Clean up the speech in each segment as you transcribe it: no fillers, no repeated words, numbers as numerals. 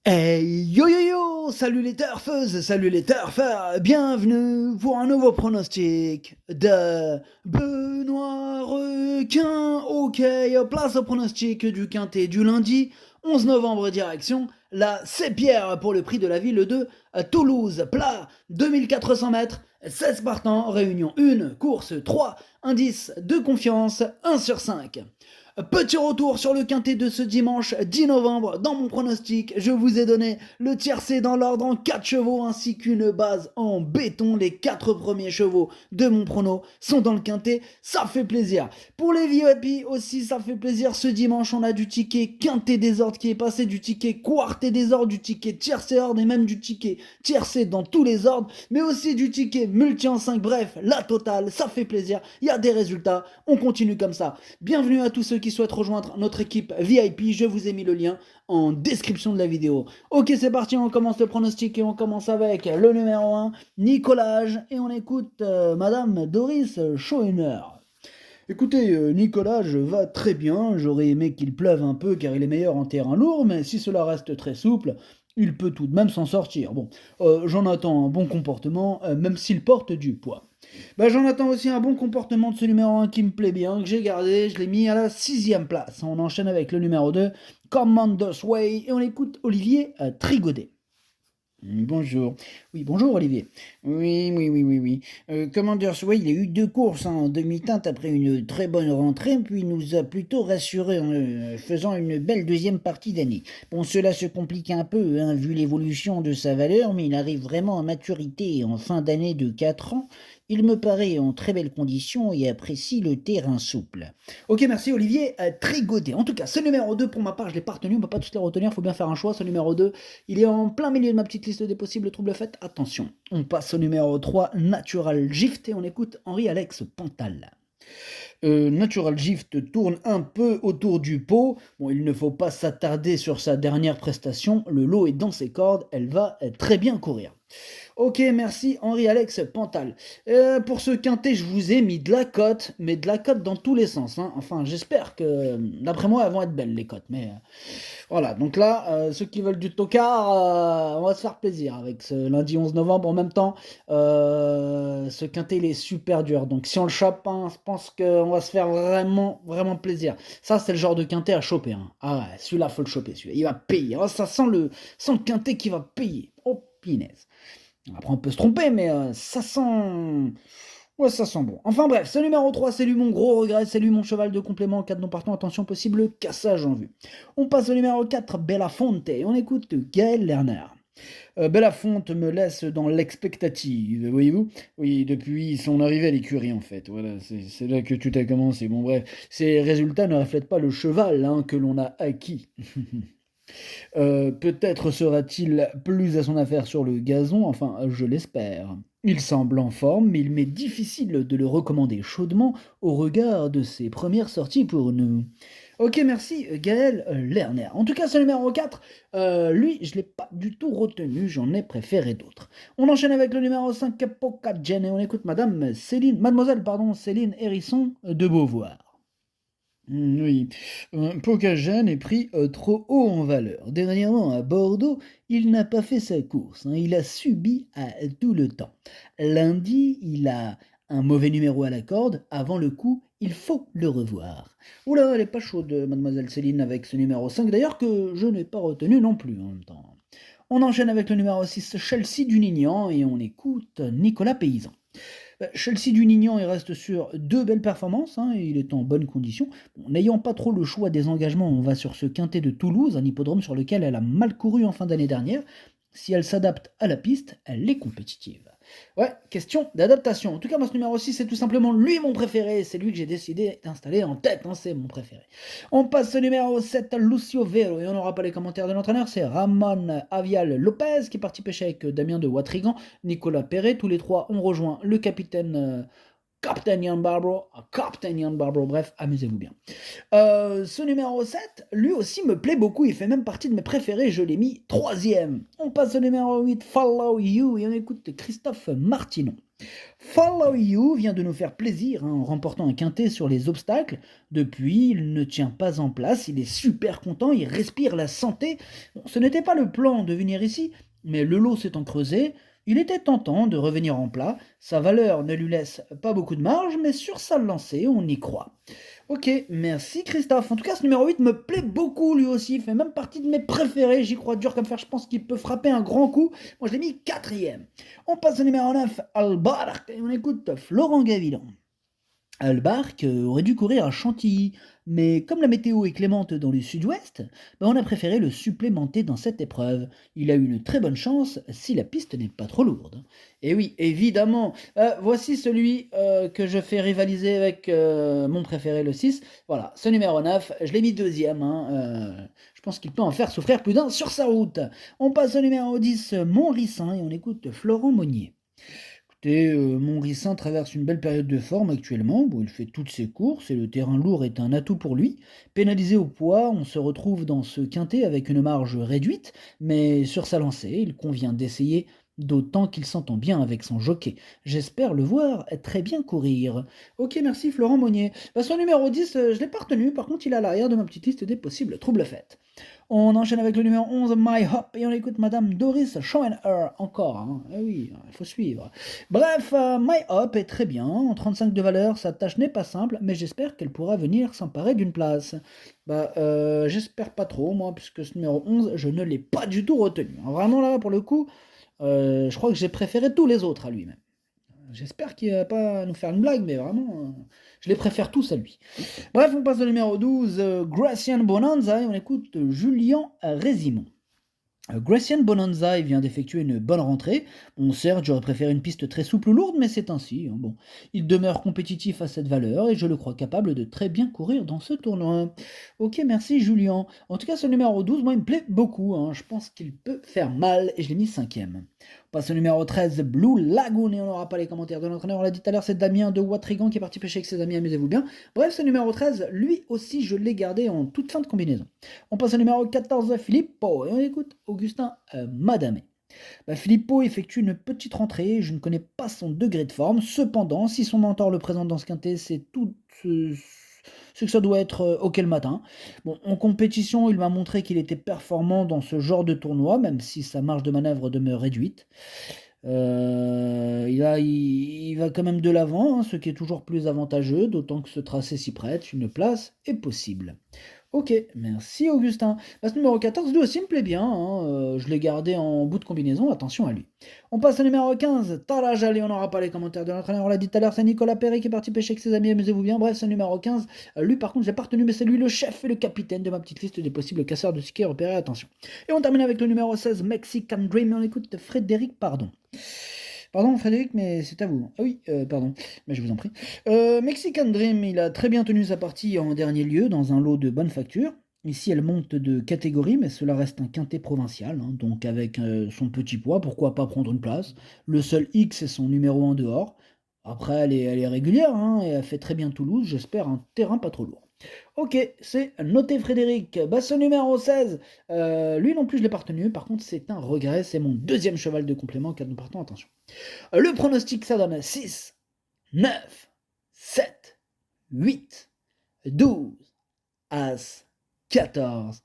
Hey yo yo yo, salut les turfeuses, salut les turfeurs, bienvenue pour un nouveau pronostic de Benoît Requin. Ok, place au pronostic du quintet du lundi 11 novembre direction la Sépierre pour le prix de la ville de Toulouse. Plat 2400 mètres, 16 partants, réunion 1, course 3, indice de confiance 1 sur 5. Petit retour sur le quintet de ce dimanche 10 novembre. Dans mon pronostic, je vous ai donné le tiercé dans l'ordre en 4 chevaux ainsi qu'une base en béton. Les 4 premiers chevaux de mon prono sont dans le quintet. Ça fait plaisir. Pour les VIP aussi, ça fait plaisir. Ce dimanche, on a du ticket quintet désordre qui est passé, du ticket quartet désordre, du ticket tiercé ordre et même du ticket tiercé dans tous les ordres, mais aussi du ticket multi en 5. Bref, la totale, ça fait plaisir. Il y a des résultats. On continue comme ça. Bienvenue à tous ceux qui souhaitent rejoindre notre équipe VIP, je vous ai mis le lien en description de la vidéo. Ok, c'est parti, on commence le pronostic et on commence avec le numéro 1, Nicolas, et on écoute Madame Doris Schoener. Écoutez, Nicolas va très bien, j'aurais aimé qu'il pleuve un peu car il est meilleur en terrain lourd, mais si cela reste très souple, il peut tout de même s'en sortir. Bon, j'en attends un bon comportement, même s'il porte du poids. J'en attends aussi un bon comportement de ce numéro 1 qui me plaît bien, que j'ai gardé, je l'ai mis à la 6ème place. On enchaîne avec le numéro 2, Commander's Way, et on écoute Olivier Trigodet. Bonjour. Oui, bonjour Olivier. Oui. Commander's Way, il a eu 2 courses en demi-teinte après une très bonne rentrée, puis il nous a plutôt rassurés en faisant une belle deuxième partie d'année. Bon, cela se complique un peu, hein, vu l'évolution de sa valeur, mais il arrive vraiment à maturité en fin d'année de 4 ans. Il me paraît en très belle condition et apprécie le terrain souple. Ok, merci Olivier Trigodet. En tout cas, ce numéro 2, pour ma part, je ne l'ai pas retenu, on ne peut pas tous les retenir, il faut bien faire un choix. Ce numéro 2, il est en plein milieu de ma petite liste des possibles troubles faits. Attention, on passe au numéro 3, Natural Gift, et on écoute Henri-Alex Pantal. Natural Gift tourne un peu autour du pot. Bon, il ne faut pas s'attarder sur sa dernière prestation. Le lot est dans ses cordes, elle va très bien courir. Ok, merci Henri-Alex Pantal. Pour ce quintet, je vous ai mis de la cote, mais de la cote dans tous les sens. Hein. Enfin, j'espère que, d'après moi, elles vont être belles les cotes. Mais voilà, donc là, ceux qui veulent du tocard, on va se faire plaisir avec ce lundi 11 novembre. En même temps, ce quintet, il est super dur. Donc si on le chope, hein, je pense qu'on va se faire vraiment, vraiment plaisir. Ça, c'est le genre de quintet à choper. Hein. Ah ouais, celui-là, faut le choper. Celui-là. Il va payer. Oh, ça sent le quintet qui va payer. Oh, pinaise. Après, on peut se tromper, mais ça sent... Ouais, ça sent bon. Enfin bref, ce numéro 3, c'est lui mon gros regret, c'est lui mon cheval de complément en cas de non partant. Attention, possible cassage en vue. On passe au numéro 4, Belafonte, et on écoute Gaël Lerner. Belafonte me laisse dans l'expectative, voyez-vous. Oui, depuis son arrivée à l'écurie, en fait. Voilà, c'est là que tout a commencé. Bon, bref, ces résultats ne reflètent pas le cheval hein, que l'on a acquis. Peut-être sera-t-il plus à son affaire sur le gazon, enfin, je l'espère. Il semble en forme, mais il m'est difficile de le recommander chaudement au regard de ses premières sorties pour nous. Ok, merci Gaël Lerner. En tout cas, ce numéro 4, lui, je ne l'ai pas du tout retenu, j'en ai préféré d'autres. On enchaîne avec le numéro 5, Pokagen, et on écoute Mademoiselle Céline Hérisson de Beauvoir. Oui, Pokagen est pris trop haut en valeur. Dernièrement, à Bordeaux, il n'a pas fait sa course. Hein. Il a subi à tout le temps. Lundi, il a un mauvais numéro à la corde. Avant le coup, il faut le revoir. Oula, elle est pas chaude, mademoiselle Céline, avec ce numéro 5, d'ailleurs, que je n'ai pas retenu non plus en même temps. On enchaîne avec le numéro 6, Chelsea Dunignan, et on écoute Nicolas Paysan. Chelsea Dunignan, il reste sur 2 belles performances, hein, il est en bonne condition. Bon, n'ayant pas trop le choix des engagements, on va sur ce quintet de Toulouse, un hippodrome sur lequel elle a mal couru en fin d'année dernière. Si elle s'adapte à la piste, elle est compétitive. Ouais, question d'adaptation. En tout cas, moi, ce numéro 6, c'est tout simplement lui mon préféré. C'est lui que j'ai décidé d'installer en tête, hein, c'est mon préféré. On passe au numéro 7, Lucio Vero, et on n'aura pas les commentaires de l'entraîneur, c'est Ramon Avial Lopez qui est parti pêcher avec Damien de Watrigan, Nicolas Perret. Tous les trois ont rejoint le capitaine Captain Ian Barbaro, bref, amusez-vous bien. Ce numéro 7, lui aussi me plaît beaucoup, il fait même partie de mes préférés, je l'ai mis 3ème. On passe au numéro 8, Follow You, et on écoute Christophe Martinon. Follow You vient de nous faire plaisir en remportant un quintet sur les obstacles. Depuis, il ne tient pas en place, il est super content, il respire la santé. Bon, ce n'était pas le plan de venir ici, mais le lot s'étant creusé, il était tentant de revenir en plat. Sa valeur ne lui laisse pas beaucoup de marge, mais sur sa lancée, on y croit. Ok, merci Christophe. En tout cas, ce numéro 8 me plaît beaucoup lui aussi. Il fait même partie de mes préférés. J'y crois dur comme fer. Je pense qu'il peut frapper un grand coup. Moi, je l'ai mis quatrième. On passe au numéro 9, Albark. Et on écoute Florent Gavilan. Albark aurait dû courir à Chantilly, mais comme la météo est clémente dans le sud-ouest, on a préféré le supplémenter dans cette épreuve. Il a eu une très bonne chance si la piste n'est pas trop lourde. Et oui, évidemment, voici celui que je fais rivaliser avec mon préféré, le 6. Voilà, ce numéro 9, je l'ai mis deuxième. Je pense qu'il peut en faire souffrir plus d'un sur sa route. On passe au numéro 10, Montrissin, et on écoute Florent Monnier. Montrissin traverse une belle période de forme actuellement. Bon, il fait toutes ses courses et le terrain lourd est un atout pour lui. Pénalisé au poids, on se retrouve dans ce quintet avec une marge réduite, mais sur sa lancée, il convient d'essayer, d'autant qu'il s'entend bien avec son jockey. J'espère le voir très bien courir. Ok, merci Florent Monnier. Son numéro 10, je ne l'ai pas retenu, par contre il est à l'arrière de ma petite liste des possibles troubles faits. On enchaîne avec le numéro 11, My Hop, et on écoute Madame Doris Schoenherr encore. Eh oui, il faut suivre. Bref, My Hop est très bien. En 35 de valeur, sa tâche n'est pas simple, mais j'espère qu'elle pourra venir s'emparer d'une place. J'espère pas trop, moi, puisque ce numéro 11, je ne l'ai pas du tout retenu. Vraiment, là, pour le coup, je crois que j'ai préféré tous les autres à lui-même. J'espère qu'il va pas nous faire une blague, mais vraiment, je les préfère tous à lui. Bref, on passe au numéro 12, Gracian Bonanza, et on écoute Julien Résimon. Gracian Bonanza vient d'effectuer une bonne rentrée. Bon, certes, j'aurais préféré une piste très souple ou lourde, mais c'est ainsi. Bon, il demeure compétitif à cette valeur et je le crois capable de très bien courir dans ce tournoi. Ok, merci Julien. En tout cas, ce numéro 12, moi, il me plaît beaucoup. Je pense qu'il peut faire mal et je l'ai mis cinquième. On passe au numéro 13, Blue Lagoon, et on n'aura pas les commentaires de l'entraîneur. On l'a dit tout à l'heure, c'est Damien de Watrigan qui est parti pêcher avec ses amis, amusez-vous bien. Bref, ce numéro 13, lui aussi, je l'ai gardé en toute fin de combinaison. On passe au numéro 14, Filippo, et on écoute Augustin Madame. Filippo effectue une petite rentrée, je ne connais pas son degré de forme, cependant, si son mentor le présente dans ce quintet, c'est tout ce que ça doit être OK le matin. Bon, en compétition, il m'a montré qu'il était performant dans ce genre de tournoi, même si sa marge de manœuvre demeure réduite. Il va quand même de l'avant, ce qui est toujours plus avantageux, d'autant que ce tracé s'y prête, une place est possible. Ok, merci Augustin. Ce numéro 14, lui aussi me plaît bien, je l'ai gardé en bout de combinaison, attention à lui. On passe au numéro 15, Tarajal, et on n'aura pas les commentaires de l'entraîneur, on l'a dit tout à l'heure, c'est Nicolas Perry qui est parti pêcher avec ses amis, amusez-vous bien. Bref, ce numéro 15, lui par contre je l'ai pas retenu, mais c'est lui le chef et le capitaine de ma petite liste des possibles casseurs de ski repérés, attention. Et on termine avec le numéro 16, Mexican Dream, et on écoute Frédéric Pardon. Pardon Frédéric, mais c'est à vous. Ah oui, pardon, mais je vous en prie. Mexican Dream, il a très bien tenu sa partie en dernier lieu dans un lot de bonne facture. Ici, elle monte de catégorie, mais cela reste un quintet provincial, donc avec son petit poids, pourquoi pas prendre une place. Le seul X est son numéro 1 dehors. Après, elle est régulière, et elle fait très bien Toulouse, j'espère un terrain pas trop lourd. Ok, c'est noté Frédéric. Ce numéro 16, lui non plus je l'ai pas retenu, par contre c'est un regret, c'est mon deuxième cheval de complément, car nous partons, attention. Le pronostic ça donne 6, 9, 7, 8, 12, As, 14,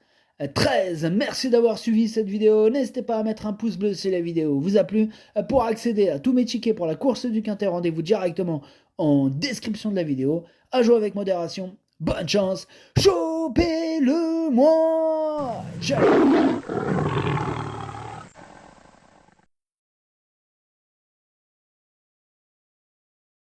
13. Merci d'avoir suivi cette vidéo. N'hésitez pas à mettre un pouce bleu si la vidéo vous a plu. Pour accéder à tous mes tickets pour la course du Quintet, rendez-vous directement en description de la vidéo. À jouer avec modération. Bonne chance. Chopez-le-moi. Ciao.